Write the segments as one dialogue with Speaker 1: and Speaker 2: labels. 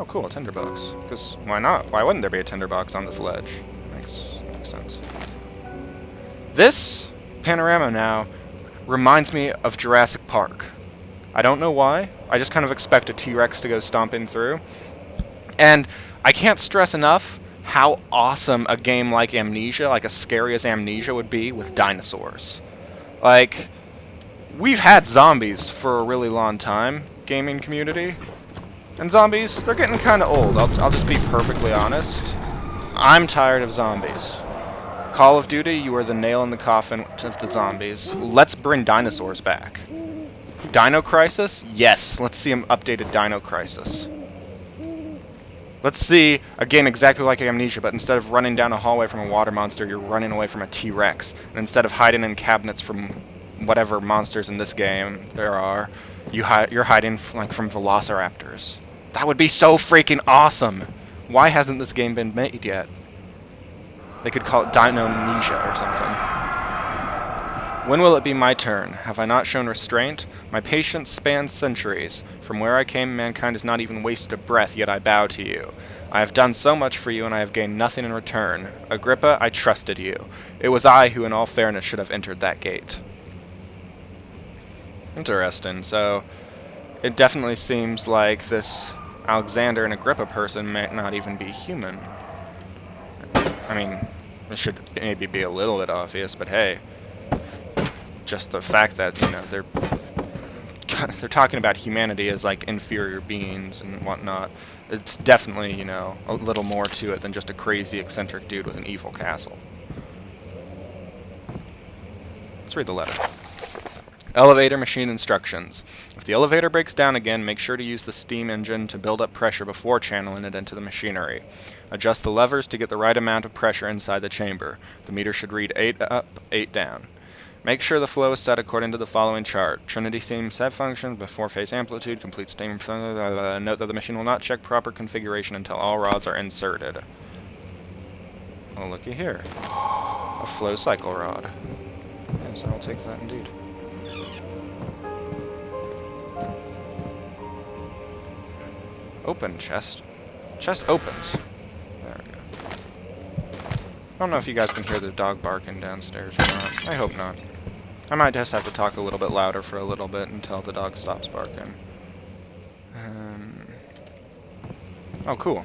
Speaker 1: Oh, cool, a tinderbox. Because why not? Why wouldn't there be a tinderbox on this ledge? Makes sense. This panorama now reminds me of Jurassic Park. I don't know why. I just kind of expect a T-Rex to go stomping through. And I can't stress enough how awesome a game like Amnesia, like as scary as Amnesia would be with dinosaurs. Like, we've had zombies for a really long time, gaming community. And zombies, they're getting kind of old. I'll just be perfectly honest. I'm tired of zombies. Call of Duty, you are the nail in the coffin of the zombies. Let's bring dinosaurs back. Dino Crisis? Yes, let's see an updated Dino Crisis. Let's see a game exactly like Amnesia, but instead of running down a hallway from a water monster, you're running away from a T-Rex. And instead of hiding in cabinets from whatever monsters in this game there are, you're hiding from velociraptors. That would be so freaking awesome! Why hasn't this game been made yet? They could call it Dino-Amnesia or something. When will it be my turn? Have I not shown restraint? My patience spans centuries. From where I came, mankind has not even wasted a breath, yet I bow to you. I have done so much for you, and I have gained nothing in return. Agrippa, I trusted you. It was I who, in all fairness, should have entered that gate. Interesting. So, it definitely seems like this Alexander and Agrippa person might not even be human. I mean, it should maybe be a little bit obvious, but hey. Just the fact that, you know, they're talking about humanity as like inferior beings and whatnot. It's definitely, you know, a little more to it than just a crazy eccentric dude with an evil castle. Let's read the letter. Elevator machine instructions. If the elevator breaks down again, make sure to use the steam engine to build up pressure before channeling it into the machinery. Adjust the levers to get the right amount of pressure inside the chamber. The meter should read 8 up, 8 down. Make sure the flow is set according to the following chart. Trinity steam set function, before phase amplitude, complete steam. Note that the machine will not check proper configuration until all rods are inserted. Oh, looky here. A flow cycle rod. Yes, I'll take that indeed. Open chest. Chest opens. There we go. I don't know if you guys can hear the dog barking downstairs or not. I hope not. I might just have to talk a little bit louder for a little bit until the dog stops barking. Oh, cool.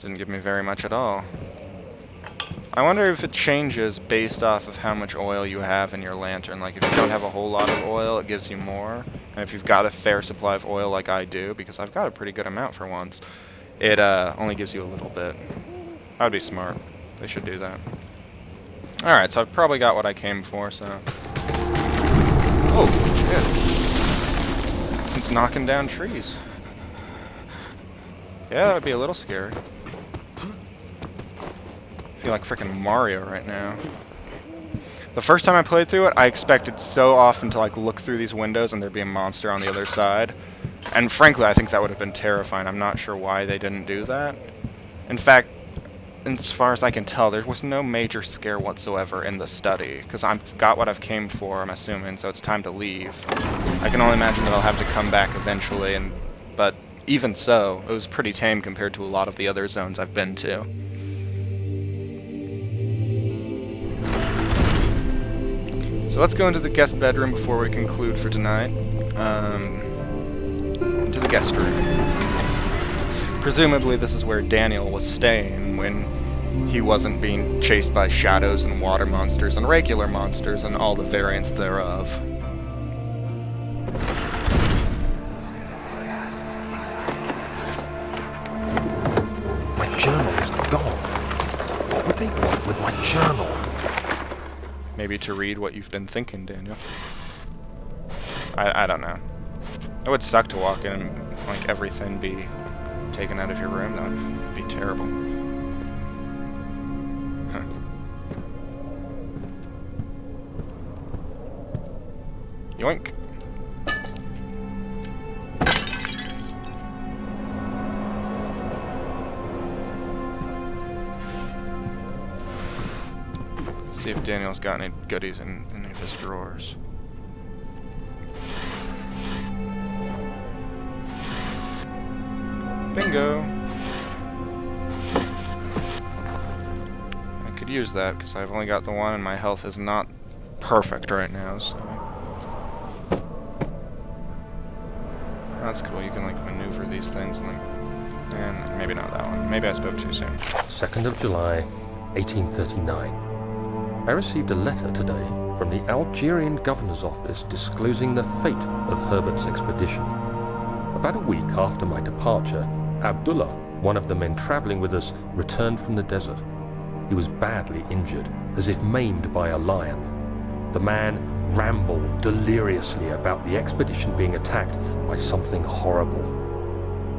Speaker 1: Didn't give me very much at all. I wonder if it changes based off of how much oil you have in your lantern. Like, if you don't have a whole lot of oil, it gives you more. And if you've got a fair supply of oil like I do, because I've got a pretty good amount for once, it only gives you a little bit. That would be smart. They should do that. Alright, so I've probably got what I came for, so... Oh, shit. It's knocking down trees. Yeah, that would be a little scary. I feel like frickin' Mario right now. The first time I played through it, I expected so often to like look through these windows and there'd be a monster on the other side. And frankly, I think that would have been terrifying. I'm not sure why they didn't do that. In fact, as far as I can tell, there was no major scare whatsoever in the study. Because I've got what I've came for, I'm assuming, so it's time to leave. I can only imagine that I'll have to come back eventually, but even so, it was pretty tame compared to a lot of the other zones I've been to. So let's go into the guest bedroom before we conclude for tonight. Into the guest room. Presumably this is where Daniel was staying when he wasn't being chased by shadows and water monsters and regular monsters and all the variants thereof.
Speaker 2: My journal is gone. What would they want with my journal?
Speaker 1: Maybe to read what you've been thinking, Daniel. I don't know. It would suck to walk in and like everything be taken out of your room. That would be terrible. Huh. Yoink. See if Daniel's got any goodies in any of his drawers. Bingo. I could use that because I've only got the one and my health is not perfect right now, so. That's cool, you can like maneuver these things and maybe not that one. Maybe I spoke too soon.
Speaker 2: 2nd of July, 1839. I received a letter today from the Algerian governor's office disclosing the fate of Herbert's expedition. About a week after my departure, Abdullah, one of the men traveling with us, returned from the desert. He was badly injured, as if maimed by a lion. The man rambled deliriously about the expedition being attacked by something horrible.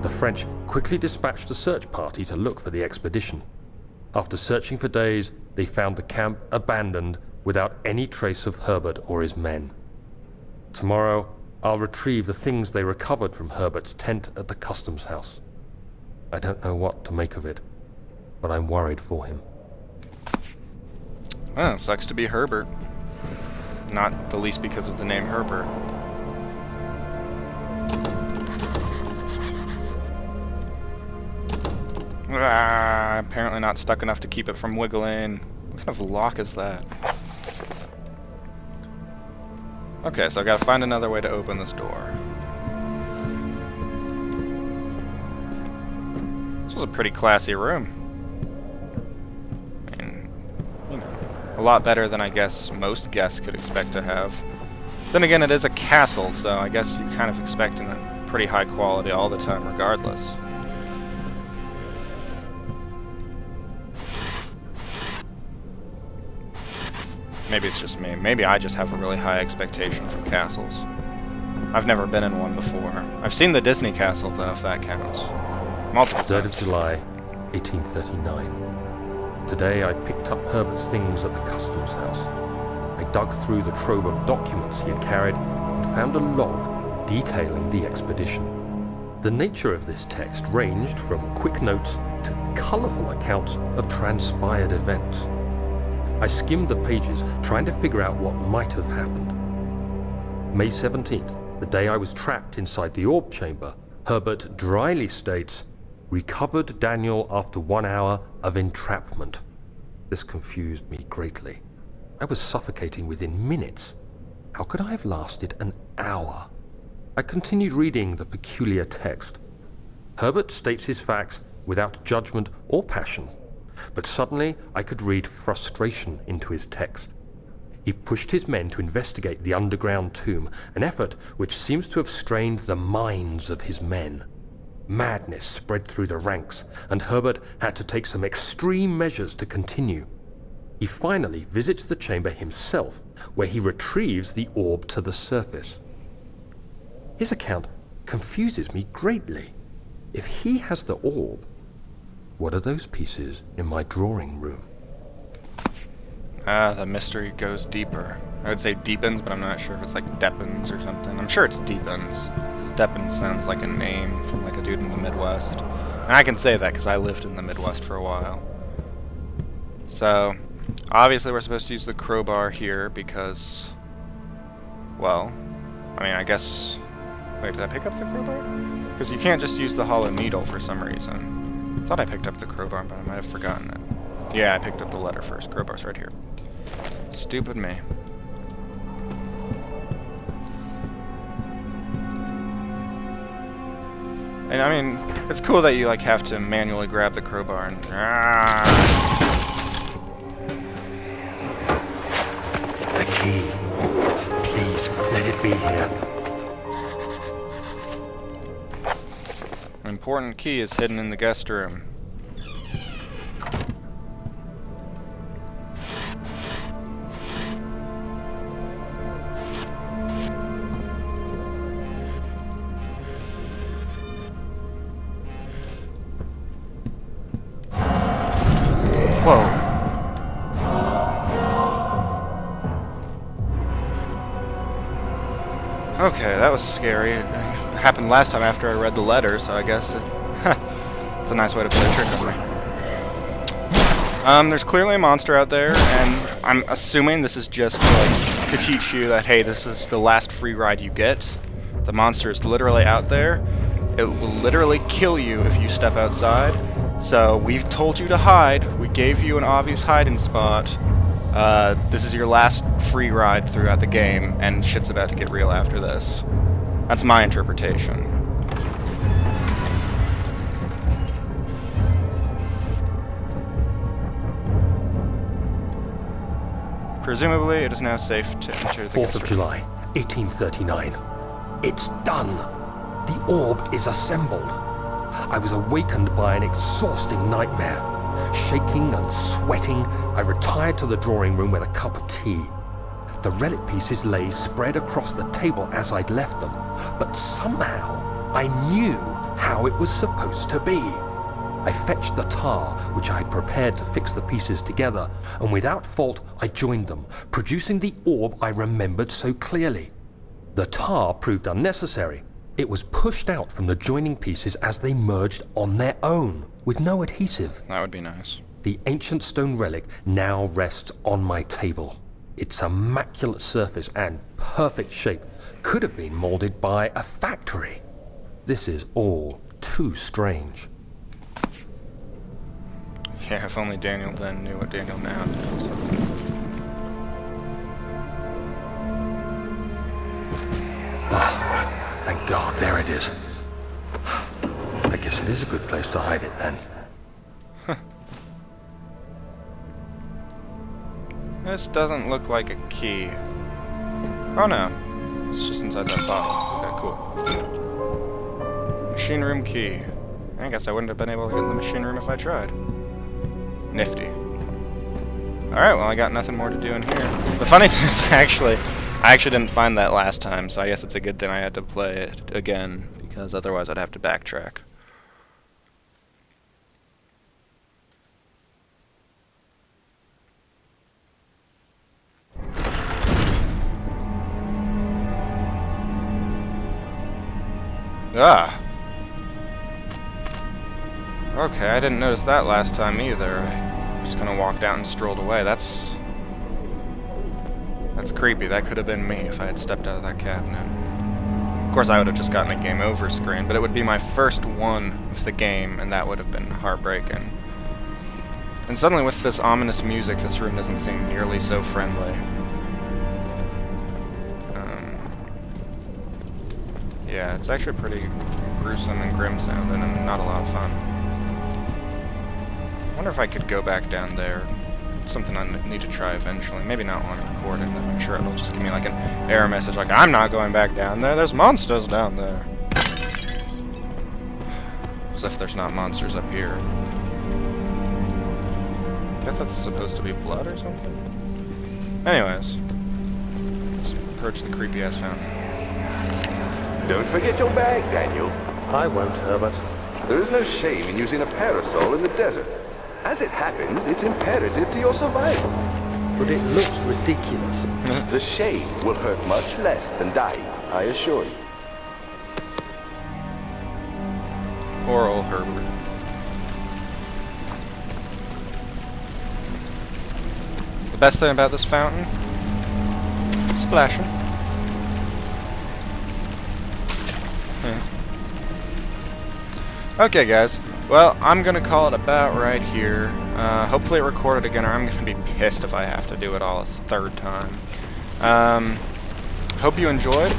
Speaker 2: The French quickly dispatched a search party to look for the expedition. After searching for days, they found the camp abandoned without any trace of Herbert or his men. Tomorrow, I'll retrieve the things they recovered from Herbert's tent at the customs house. I don't know what to make of it, but I'm worried for him.
Speaker 1: Oh, sucks to be Herbert. Not the least because of the name Herbert. Apparently not stuck enough to keep it from wiggling. What kind of lock is that? Okay, so I gotta find another way to open this door. This was a pretty classy room. I mean, you know, a lot better than I guess most guests could expect to have. Then again, it is a castle, so I guess you're kind of expecting a pretty high quality all the time regardless. Maybe it's just me. Maybe I just have a really high expectation from castles. I've never been in one before. I've seen the Disney castle, though, if that counts. Multiple
Speaker 2: 3rd
Speaker 1: times.
Speaker 2: of July, 1839. Today I picked up Herbert's things at the customs house. I dug through the trove of documents he had carried and found a log detailing the expedition. The nature of this text ranged from quick notes to colourful accounts of transpired events. I skimmed the pages, trying to figure out what might have happened. May 17th, the day I was trapped inside the orb chamber, Herbert dryly states, "Recovered Daniel after 1 hour of entrapment." This confused me greatly. I was suffocating within minutes. How could I have lasted an hour? I continued reading the peculiar text. Herbert states his facts without judgment or passion. But suddenly I could read frustration into his text. He pushed his men to investigate the underground tomb, an effort which seems to have strained the minds of his men. Madness spread through the ranks, and Herbert had to take some extreme measures to continue. He finally visits the chamber himself, where he retrieves the orb to the surface. His account confuses me greatly. If he has the orb, what are those pieces in my drawing room?
Speaker 1: Ah, the mystery goes deeper. I would say deepens, but I'm not sure if it's like deepens or something. I'm sure it's deepens. Deepens sounds like a name from like a dude in the Midwest. And I can say that because I lived in the Midwest for a while. So, obviously we're supposed to use the crowbar here because, well, I mean, I guess... Wait, did I pick up the crowbar? Because you can't just use the hollow needle for some reason. I thought I picked up the crowbar, but I might have forgotten it. Yeah, I picked up the letter first. Crowbar's right here. Stupid me. And I mean, it's cool that you like have to manually grab the crowbar and...
Speaker 2: The key. Please, let it be here.
Speaker 1: An important key is hidden in the guest room. Whoa. Okay, that was scary. It happened last time after I read the letter, so I guess it's a nice way to play a trick on me. There's clearly a monster out there, and I'm assuming this is just like to teach you that, hey, this is the last free ride you get. The monster is literally out there, It will literally kill you if you step outside. So we've told you to hide. We gave you an obvious hiding spot. This is your last free ride throughout the game, and shit's about to get real after this. That's my interpretation. Presumably, it is now safe to enter the
Speaker 2: 4th of July, 1839. It's done. The orb is assembled. I was awakened by an exhausting nightmare. Shaking and sweating, I retired to the drawing room with a cup of tea. The relic pieces lay spread across the table as I'd left them, but somehow I knew how it was supposed to be. I fetched the tar, which I had prepared to fix the pieces together, and without fault I joined them, producing the orb I remembered so clearly. The tar proved unnecessary. It was pushed out from the joining pieces as they merged on their own, with no adhesive.
Speaker 1: That would be nice.
Speaker 2: The ancient stone relic now rests on my table. Its immaculate surface and perfect shape could have been molded by a factory. This is all too strange.
Speaker 1: Yeah, if only Daniel then knew what Daniel now knows.
Speaker 2: Ah, thank God, there it is. I guess it is a good place to hide it then.
Speaker 1: This doesn't look like a key. Oh no, it's just inside that bottle. Okay, cool. Machine room key. I guess I wouldn't have been able to get in the machine room if I tried. Nifty. Alright, well I got nothing more to do in here. The funny thing is I actually didn't find that last time, so I guess it's a good thing I had to play it again, because otherwise I'd have to backtrack. Ah! Okay, I didn't notice that last time either. I just kind of walked out and strolled away. That's creepy. That could have been me if I had stepped out of that cabinet. Of course, I would have just gotten a game over screen, but it would be my first one with the game, and that would have been heartbreaking. And suddenly, with this ominous music, this room doesn't seem nearly so friendly. Yeah, it's actually pretty gruesome and grim sounding, and not a lot of fun. I wonder if I could go back down there. It's something I need to try eventually. Maybe not on recording, but I'm sure it'll just give me like an error message like, I'm not going back down there, there's monsters down there. As if there's not monsters up here. I guess that's supposed to be blood or something? Anyways. Let's approach the creepy ass fountain.
Speaker 3: Don't forget your bag, Daniel.
Speaker 2: I won't, Herbert.
Speaker 3: There is no shame in using a parasol in the desert. As it happens, it's imperative to your survival.
Speaker 2: But it looks ridiculous.
Speaker 3: The shame will hurt much less than dying, I assure you.
Speaker 1: Poor old Herbert. The best thing about this fountain? Splashing. Okay guys, well I'm gonna call it about right here. Hopefully it recorded again, or I'm gonna be pissed if I have to do it all a third time. Hope you enjoyed.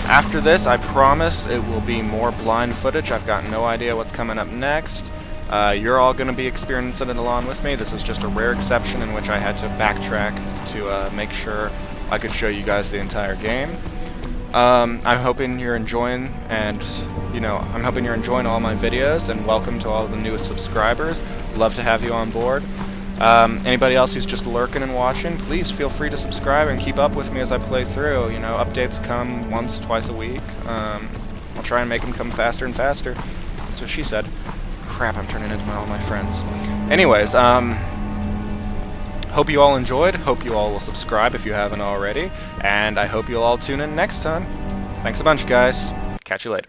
Speaker 1: After this, I promise it will be more blind footage. I've got no idea what's coming up next. You're all gonna be experiencing it along with me. This is just a rare exception in which I had to backtrack to make sure I could show you guys the entire game. I'm hoping you're enjoying, and I'm hoping you're enjoying all my videos, and welcome to all of the newest subscribers. Love to have you on board. Anybody else who's just lurking and watching, please feel free to subscribe and keep up with me as I play through. Updates come once, twice a week. I'll try and make them come faster and faster. That's what she said. Crap, I'm turning into all my friends. Anyways, hope you all enjoyed. Hope you all will subscribe if you haven't already. And I hope you'll all tune in next time. Thanks a bunch, guys. Catch you later.